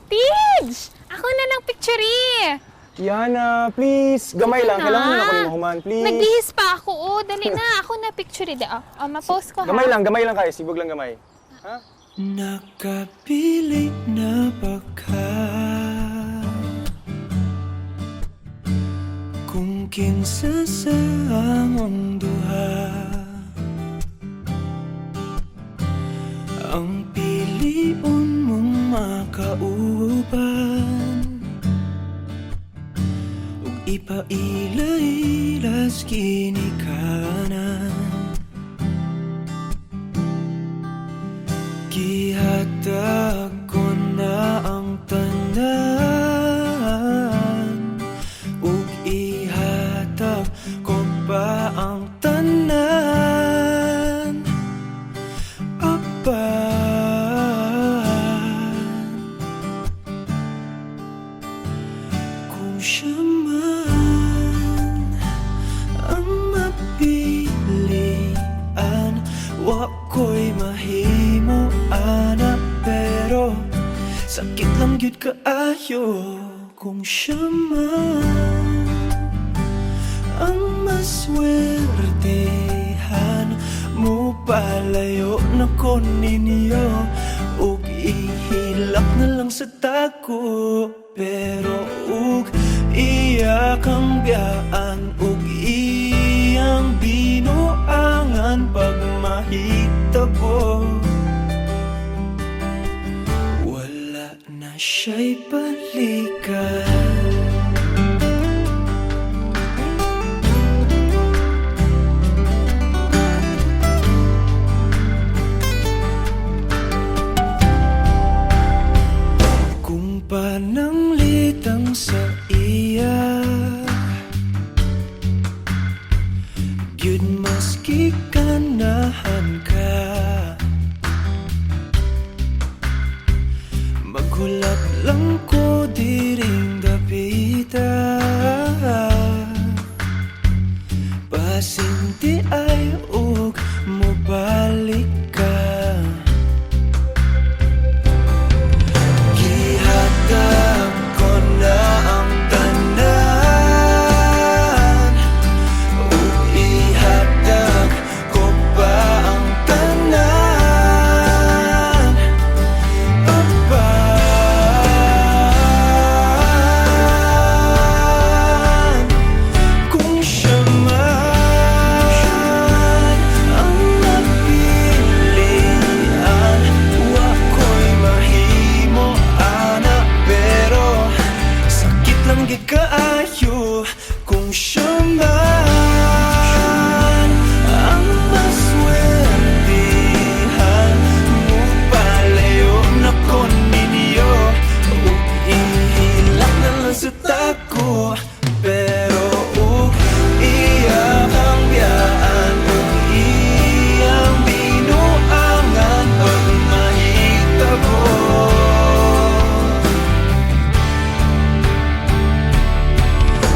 Tidge! Ako na ng picture. Yana, please. Gamay lang. Kailangan na ako ni Mahuman, please. Nagbihis pa ako. Oh, dali na. Ako na picture. Ma-post ko ha. Gamay lang kayo. Sibog lang gamay. Ha? Nakapili na ba ka? Kung kinsa sa among duha ang piliun mong makauban ug ipailailas ginikanan gihatag ko na ang tanan ug ihatag ko pa ang tanan kung siya man ang mapilian wako'y mahimo ana pero sakit lang gyud kaayo kung siya man ang maswertehan mo palayo na ko ninyo ug ihilak na lang sa tako pero ug iya kang biyaan ug iyang binuangan pag mahitabo wala na siya'y balikan. Pananglitang sa iya gyud maski ganahan ka maghulak lang ko diring dapita pasinti ay ug mobalik ka gihatag ko na ang tanan ug ihatag ko pa ang tanan kung siya man ang napilian wako'y mahimo ana pero sakit lang gyud kaayo kung siya man ang maswertehan mo palayo na ko ninyo ug ihilak na lang sa tako pero ug iya kang biyaan ug iyang binuangan pag mahitabo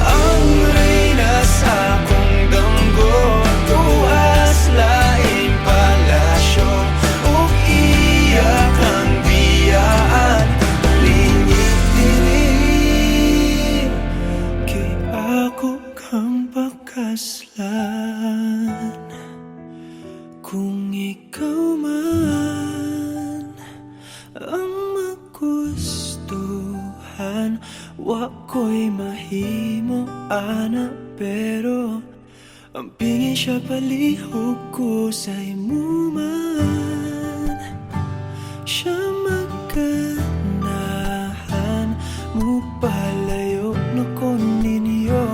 ang reyna sa akong damgo tuas laing palasyo ug iya kang biyaan lingit dili kay ako kang pakaslan kung ikaw man ang magustuhan wako'y mahimo ana pero ang pingin siya palihog ko sa imo man siya maganahan mo palayo na ko ninyo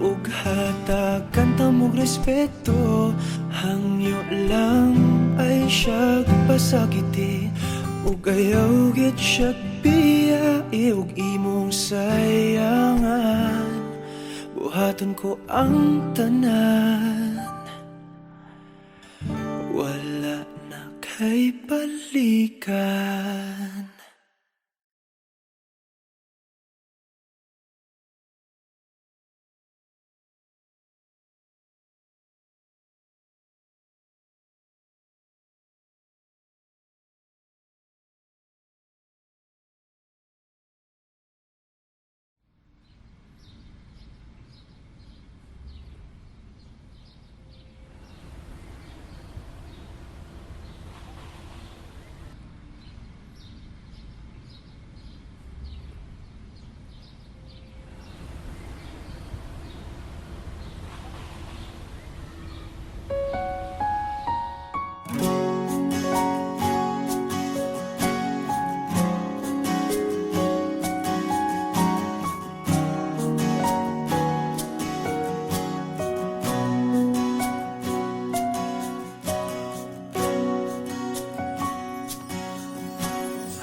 ug hatagan ta mog respeto hangyo lang ay siya pasakiti ug ayaw gid siya biyai ug imong sayangan buhaton ko ang tanan wala na kay balikan.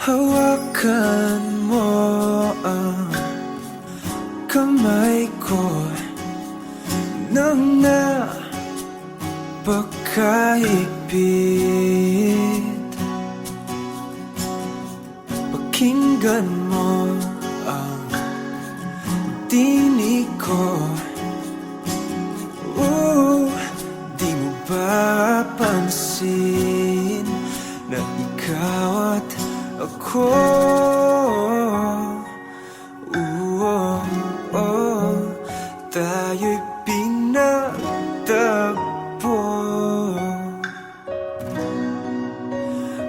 Hawakan mo ang kamay ko nang napakahigpit. Pakinggan mo ang tinig ko. Di mo ba pansin na ikaw at ako? Tayo'y pinagtagpo.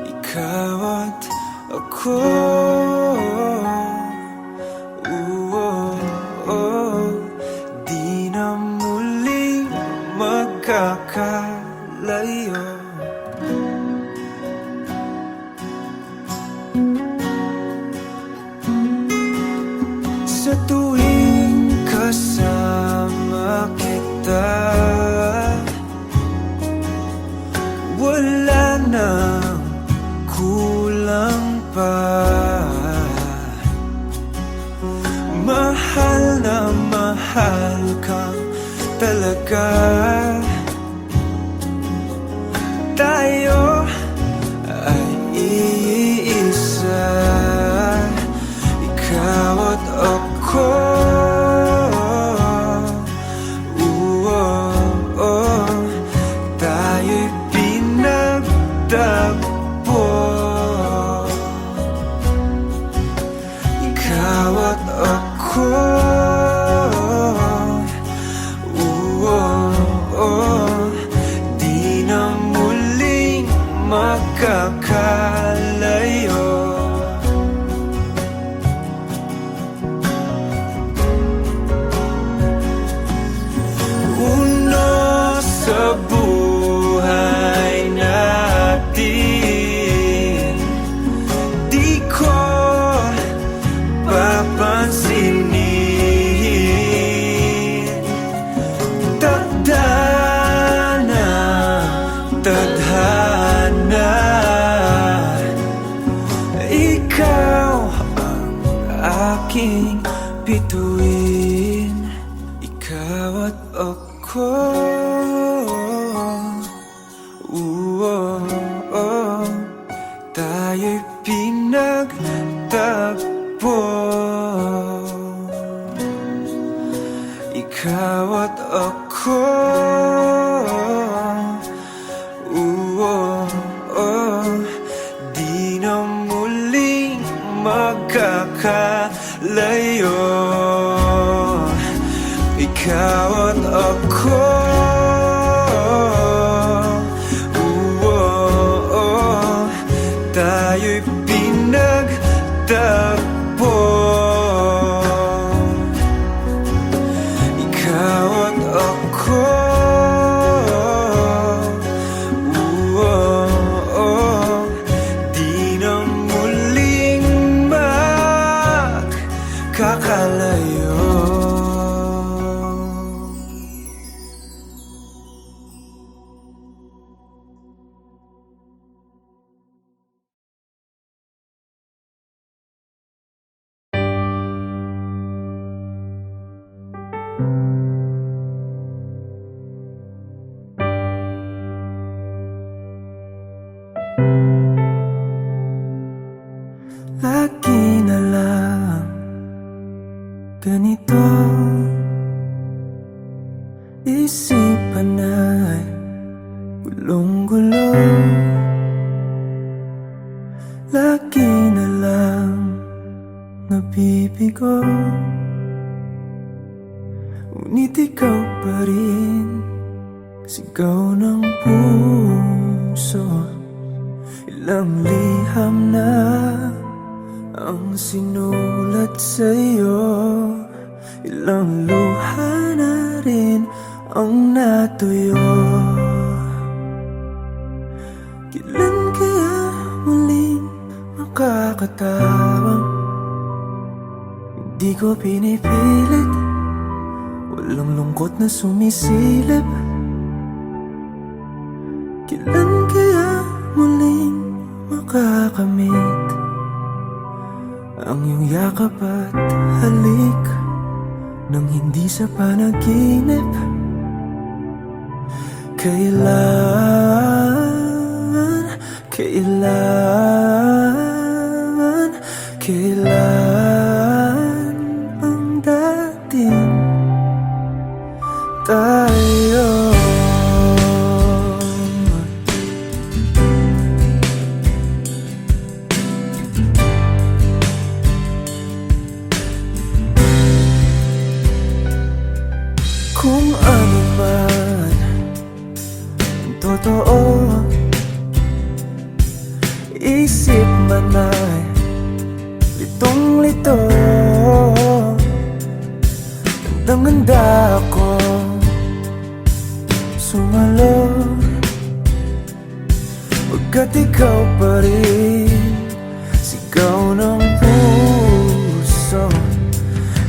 Ikaw at ako. Di na muling magkakalayo. Sa tuwing kasama kita, wala nang kulang pa. Mahal na mahal kang talaga. Tayo ay iisa, ikaw at ako. Tayo'y pinagtagpo. Ikaw at ako. Di na muling magkakalayo. Sa buhay natin, di ko papansinin. Tadhana, tadhana, ikaw ang aking bituin. Ikaw at ako. Tayo'y pinagtagpo. Ikaw at ako. Di na muling magkakalayo. Ikaw at ako. Tayo'y pinagtagpo. Ikaw at ako. Di na muling magkakalayo. Lagi na lang ganito, isipan ay gulong-gulo. Lagi na lang nabibigo, ngunit ikaw pa rin sigaw ng puso. Ilang liham na ang sinulat sa'yo, ilang luha na rin ang natuyo. Kailan kaya muling makakatawang? Hindi ko pinipilit, walang lungkot na sumisilip. Kailan kaya muling makakamit ang iyong yakap at halik nang hindi sa panaginip. Kailan, kailan, kailan ang dating tayo? Kung ano man ang totoo, isip man ay litong-lito. Handang-handa ako sumalo, pagkat ikaw pa rin sigaw ng puso.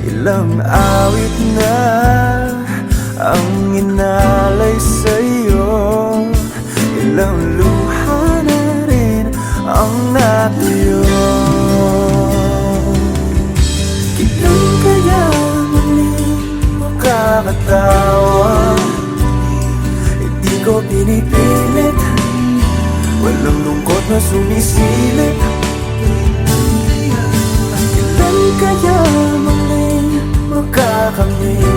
Ilang awit na ang inalay sa'yo, ilang luha na rin ang natuyo. Kailan kaya muling makakatawa? Hindi ko pinipilit, walang lungkot na sumisilip. Kailan kaya muling makakamit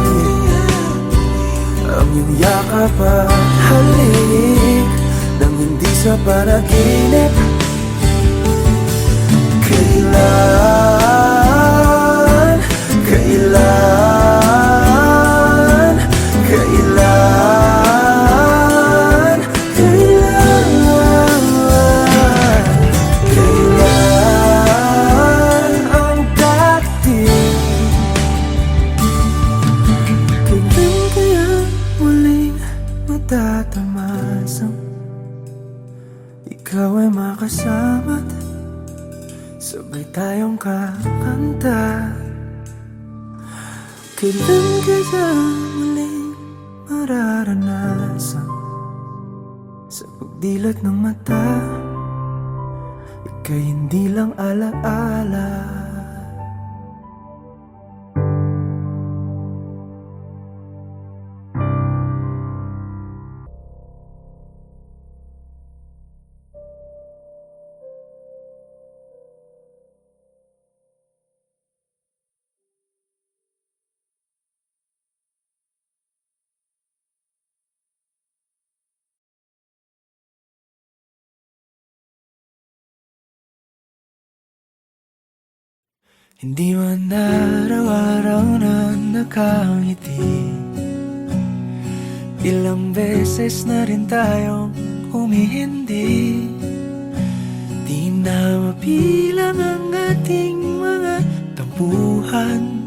ang iyong yakap at halik nang hindi sa panaginip? Kailan, kailan, kailan, kailan, kailan ang dating? Kailan kaya muling matatamasang ikaw ay makasama't sabay tayong kakanta? Kailan kaya muling mararanasan sa pagdilat ng mata ika'y hindi lang alaala? Hindi man araw-araw na nakangiti, ilang beses na rin tayong humihindi. Di na mabilang ang ating mga tampuhan,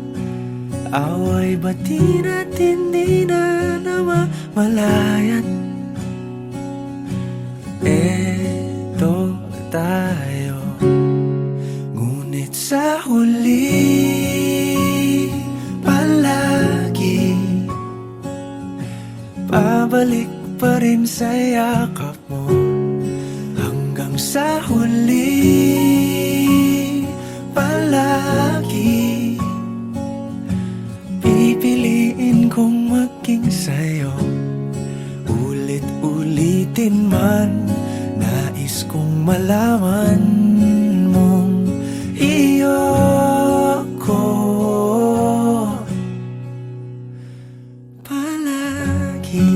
away batin at hindi na namamalayan. Eto tayo, ngunit sa huli palagi pabalik pa rin sa yakap mo. Hanggang sa huli palagi pipiliin kong maging sa'yo. Ulit-ulitin man, nais kong malaman mong iyo ko palagi.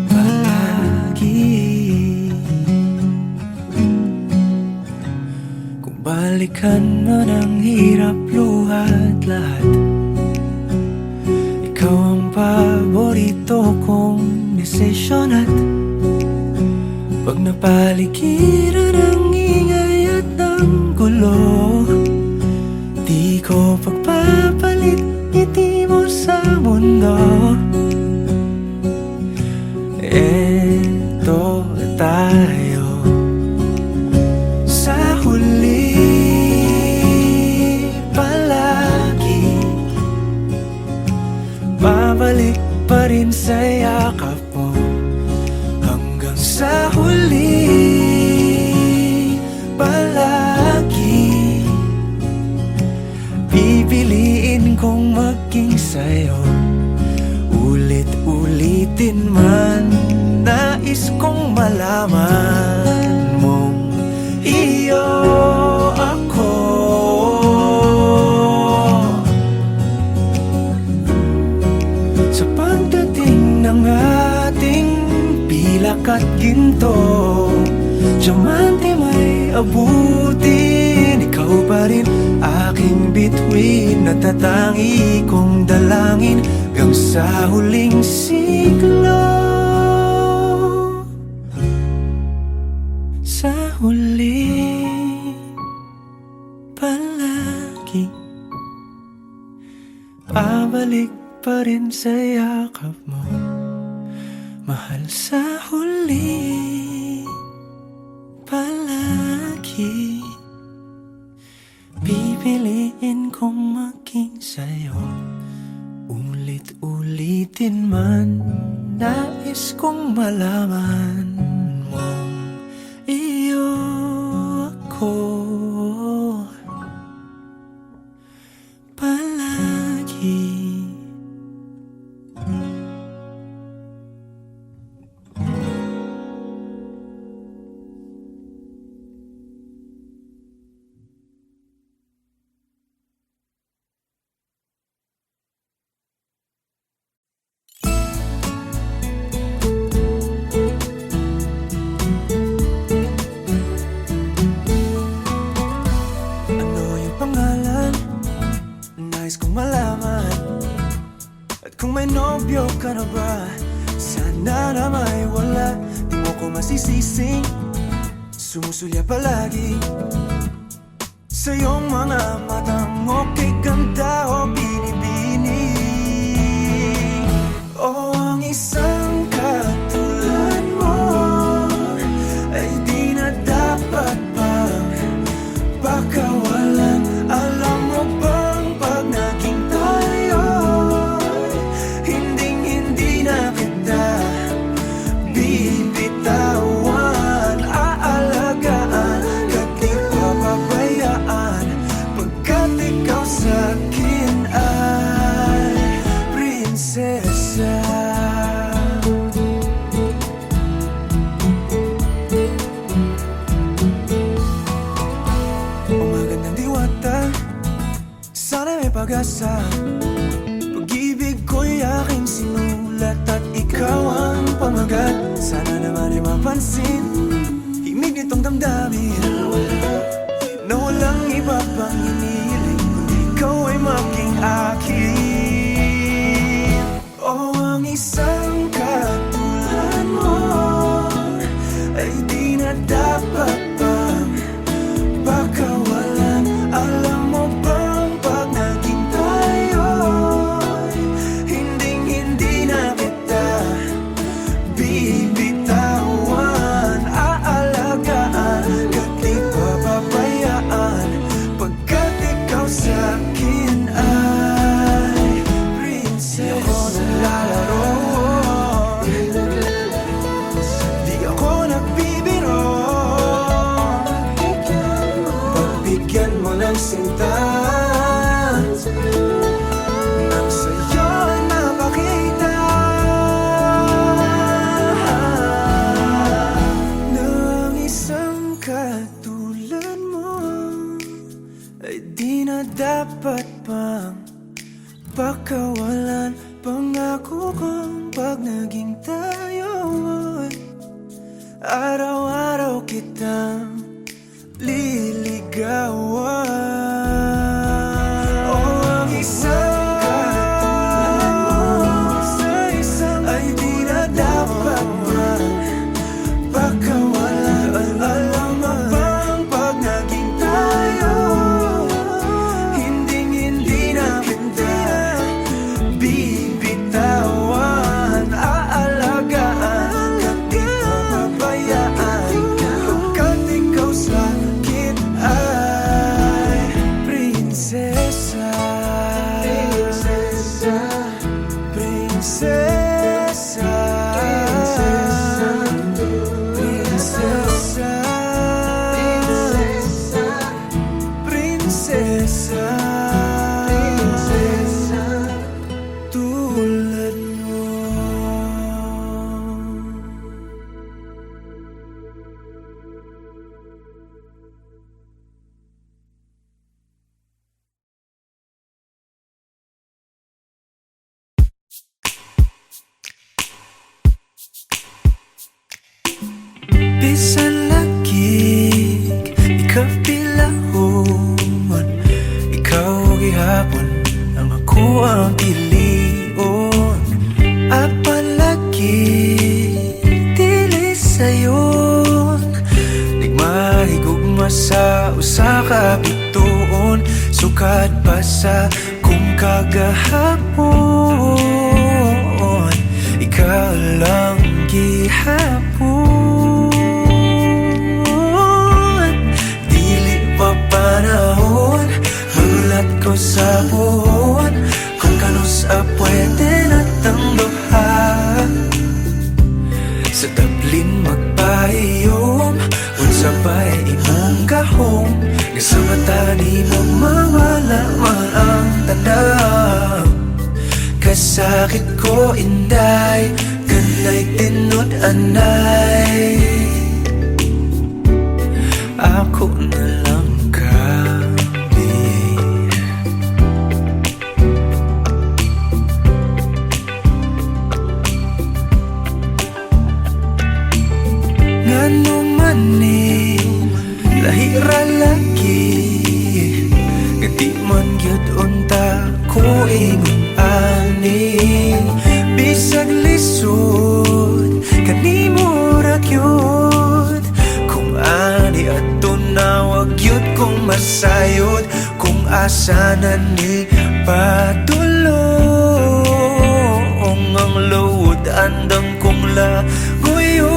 Palagi. Kung balikan man ang hirap, luha at lahat, ikaw ang paborito kong desisyon. At pag napaligiran ang ingay at ng gulo, di ko pagpapalit ngiti mo sa mundo. Eto tayo sa huli palagi, babalik pa rin sa yakap mo. Hanggang sa huli at ginto, diamante may abutin. Ikaw pa rin aking bituin, natatangi kong dalangin hanggang sa huling siglo. Sa huli palagi babalik pa rin sa yakap mo, mahal. Sa huli palagi pipiliin kong maging sa'yo. Ulit-ulitin man, nais kong malaman mong iyo ako palagi. Nais kong malaman. At kung may nobyo ka na ba, sana na may wala. Di mo ko masisising sumusulya palagi sa iyong mga matang okay ganda o binibini. O ang isang katulad mo ay di na dapat pang pakawalan. Alam mo bang pag naging tayo, hindi na kita bibitawan. Aalagaan at di papabayaan, pagkat ikaw sa'kin ay prinsesa. Sana may pag-asa. Pag-ibig ko'y aking sinulat at ikaw ang pamagat. Sana naman ay mapansin himig nitong damdamin na walang iba pang iniling kundi ikaw ay maging akin. O ang isang katulad mo ay di na dapat pang pakawalan. Alam mo ba sa'kin ay prinsesa. Di ako naglalaro, di ako nagbibiro. Pagbigyan mo ng sinta nang sa'yo napakita ng isang katulad mo ay di na dapat pang pakawalan. Pangako kong pag naging tayo, araw-araw kitang liligawan. O ang isang katulad mo ay di na dapat pang pakawalan. Alam mo bang pag naging tayo, hindi na kita bibitawan. Aalagaan at di papabayaan. bisan lagig ikapilahon, ikaw gihapon ang ako ang pilion. Apalagi dili sayon, nagmahigugma sa usa ka bituon. Sukad pa sa kung kagahapon, ikaw lang gihapon. Dili pa panahon, magulat ko sa buhon, kung kanus pwede na tang duha. Sa tablin magpahiyom, unsa ba'y imong gahom, nga sa mata ni mo mawala man ang tanaw. Kasakit ko inday, kanay tinod anay, ako na lang kami. Ngano man ni lahira lagi, nga di man gyud unta ko ingon ani. Bisag lisod kanimo ra gyud, kung ani adto na wag gyud kong masayod. Kung asa na ni padulong ang load, andam kong lagoyon.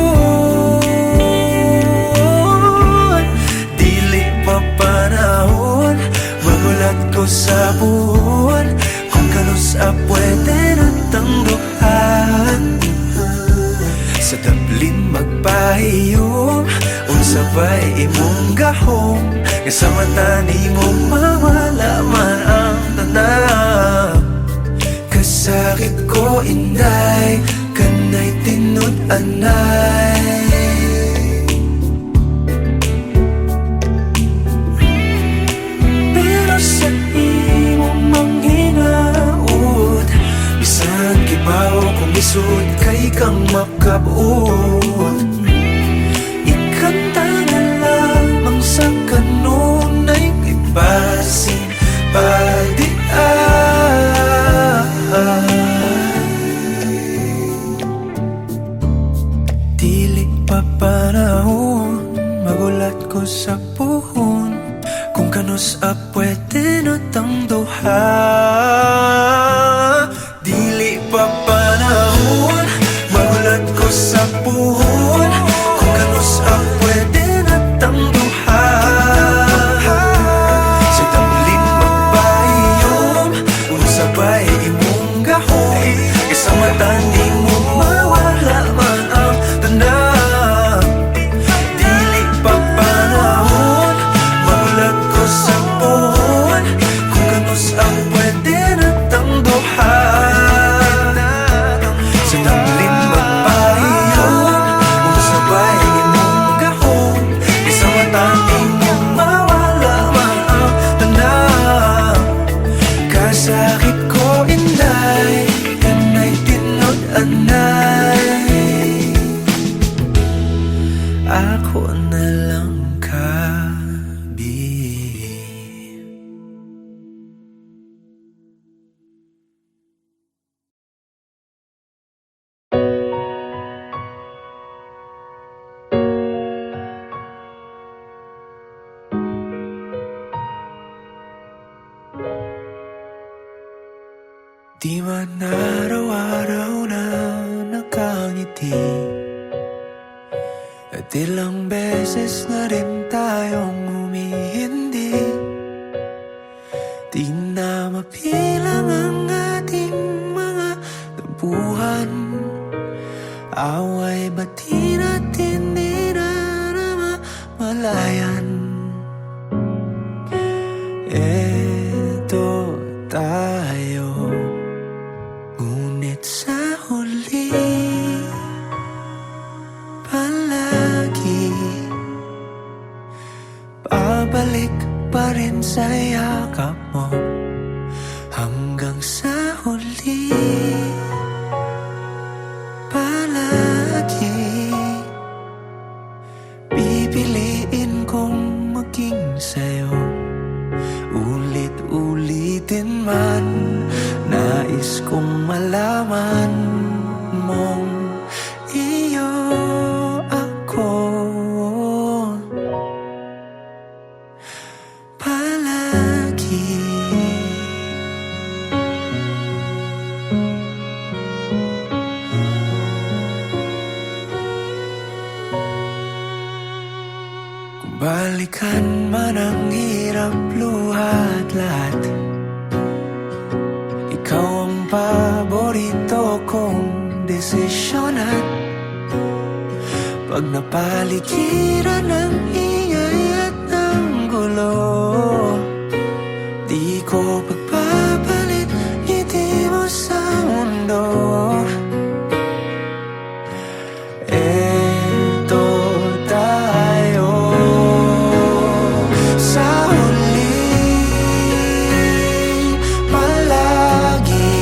Dili pa panahon, magulat ko sa buwan, kung kanus pwede na tang duhan. Sa tablin magpahiyom, unsa ba'y imong gahom, nga sa mata ni mo mawala man ang tanaw. Kasakit ko inday, kanay tinod anay, pero sa imong manghinaot, bisan kibaw kung isod kay kang makabuot. Ikanta na lamang sa kanunay kay basin padian. Dili pa panahon, magulat ko sa puhon, kung kanus pwede na tang duha. Dili pa panahon, magulat ko sa puhon, kung kanus pwede na tang duha. Sa tablin magpahiyom, unsa ba'y imong gahom, isa mata ni mo mawala man ang tanaw. Dili pa panahon, magulat ko sa puhon, kung kanus pwede na tang duha. Sa tablin magpahiyom, unsa ba'y imong gahom, isa mata ni mo mawala man ang tanaw. Kasakit ko inday, kanay tinod anay, ako na lang kabi. Di man araw-araw na nakangiti, at ilang beses na rin tayong humihindi. Di na mapilang ang ating mga tampuhan, away bati natin di na malayan. Eto tayo, ngunit sa huli palagi babalik pa rin sa yakap mo, hanggang sa huli palagi man. Nais kong malaman mong iyo ako palagi. Kung balikan man ang hirap, luhat lahat, ikaw ang paborito kong desisyon. At pag napaligiran ng ingay at ng gulo, di ko pagpapalit ngiti mo sa mundo. Eto tayo sa huli, palagi.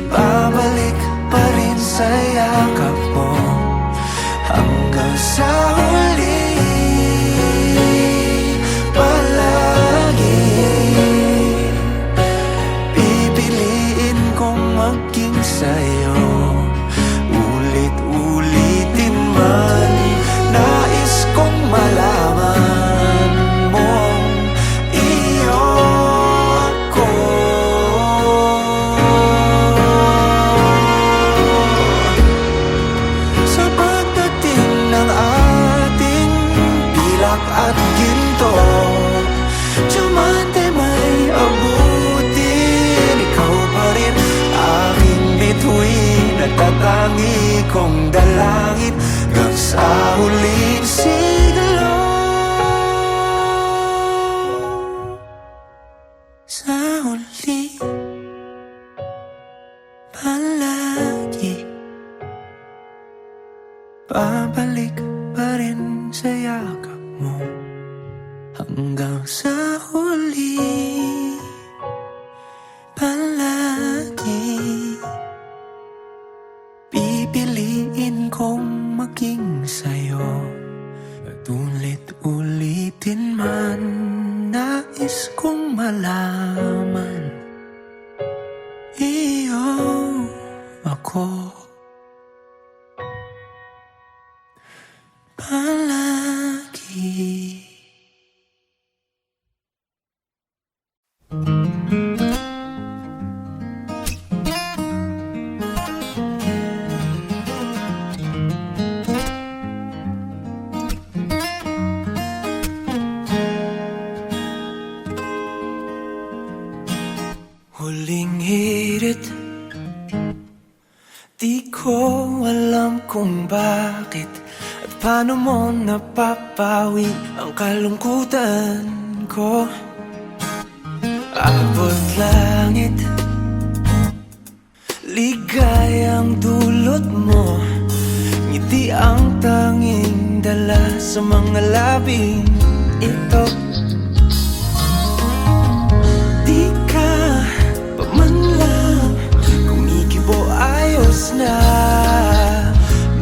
Babalik pa rin sa yakap mo hanggang sa huli, palagi. Pipiliin kong maging sa'yo, ulit-ulitin man. Nais kong malaman mong iyo ako. Sa pagdating ng ating pilak at ginto, diamante may abutin. Ikaw pa rin aking bituin at tatangi kong dalangin hanggang sa huling siglo. Sa huli, palagi. Babalik pa rin sa yakap mo hanggang sa huli, palagi. Pipiliin kong maging sa'yo at ulit-ulitin man. Nais kong malaman iyo ako palagi. Huling hirit, di ko alam kung bakit at paano mo napapawi ang kalungkutan ko. Abot langit, ligayang dulot mo, ngiti ang tanging dala sa mga labing ito. Di ka pa man lang kumikibo, ayos na.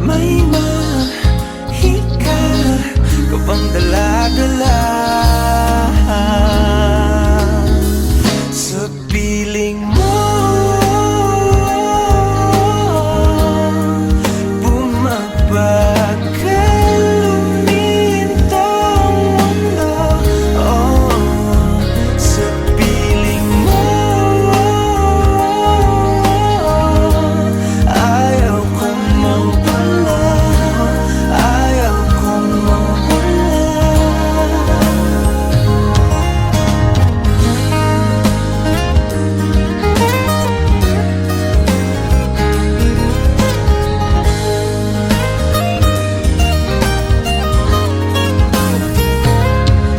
May mahika ka bang dala-dala sa piling mo? Bumabagal lumintong mundo, oh, sa piling mo. Ayaw kong mawala, ayaw kong mawala.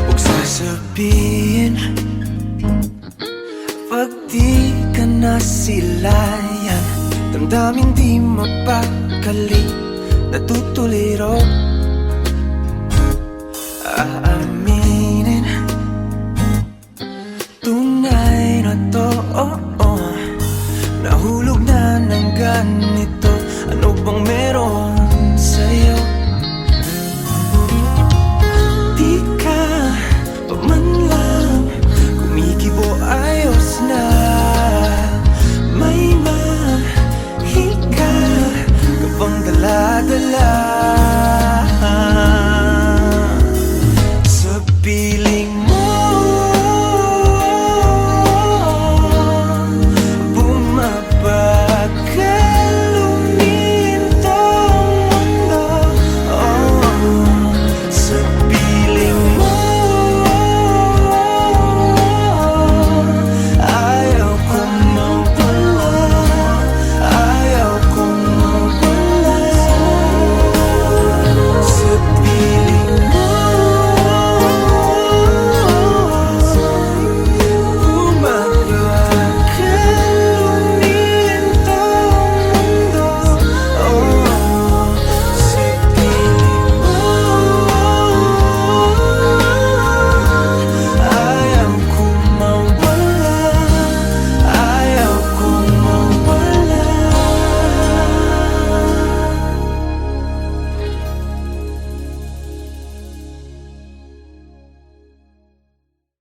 Huwag sasabihin pag di ka nasilayan, damdaming di mapakali, natutuliro